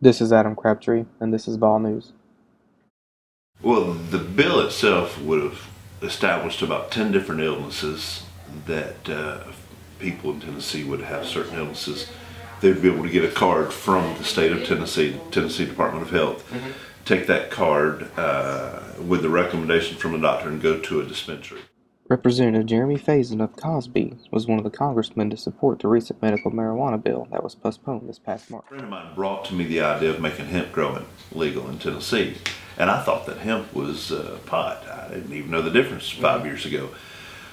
This is Adam Crabtree, and this is Ball News. Well, the bill itself would have established about 10 different illnesses that people in Tennessee would have certain illnesses. They'd be able to get a card from the state of Tennessee, Tennessee Department of Health, take that card with the recommendation from a doctor and go to a dispensary. Representative Jeremy Faison of Cosby was one of the congressmen to support the recent medical marijuana bill that was postponed this past March. A friend of mine brought to me the idea of making hemp growing legal in Tennessee, and I thought that hemp was pot. I didn't even know the difference 5 years ago.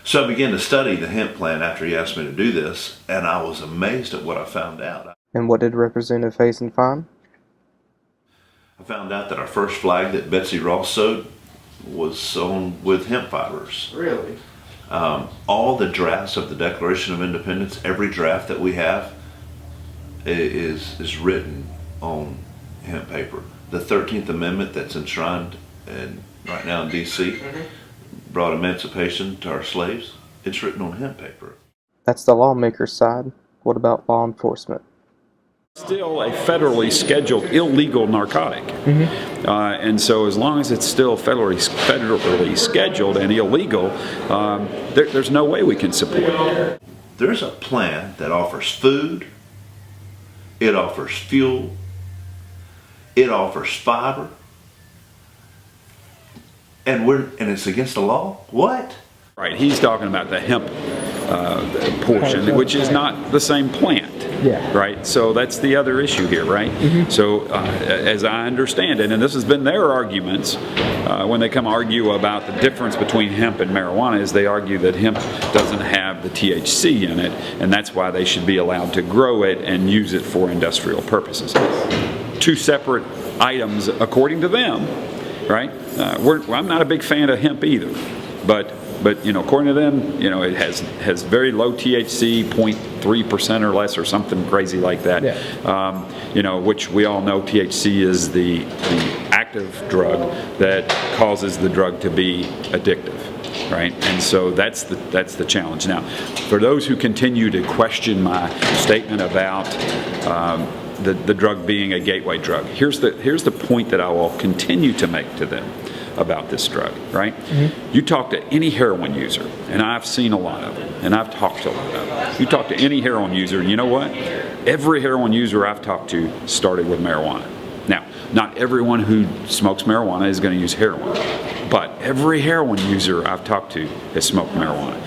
So I began to study the hemp plant after he asked me to do this, and I was amazed at what I found out. And what did Representative Faison find? I found out that our first flag that Betsy Ross sewed was sewn with hemp fibers. Really? All the drafts of the Declaration of Independence, every draft that we have is written on hemp paper. The 13th Amendment that's enshrined right now in D.C. brought emancipation to our slaves. It's written on hemp paper. That's the lawmaker's side. What about law enforcement? Still a federally scheduled illegal narcotic. And so as long as it's still federally scheduled and illegal, there's no way we can support it. There's a plan that offers food, it offers fuel, it offers fiber, and it's against the law? What? Right, he's talking about the hemp portion, which is not the same plant. Yeah. Right, so that's the other issue here, right? So as I understand it, and this has been their arguments when they come argue about the difference between hemp and marijuana, is they argue that hemp doesn't have the THC in it, and that's why they should be allowed to grow it and use it for industrial purposes. Two separate items according to them, right? I'm not a big fan of hemp either, but according to them, it has very low THC, 0.3% or less, or something crazy like that. Yeah. Which we all know THC is the active drug that causes the drug to be addictive, right? And so that's the challenge. Now, for those who continue to question my statement about the drug being a gateway drug, here's the point that I will continue to make to them about this drug, right? You talk to any heroin user, and I've seen a lot of them, and I've talked to a lot of them. You talk to any heroin user, and you know what? Every heroin user I've talked to started with marijuana. Now, not everyone who smokes marijuana is going to use heroin, but every heroin user I've talked to has smoked marijuana.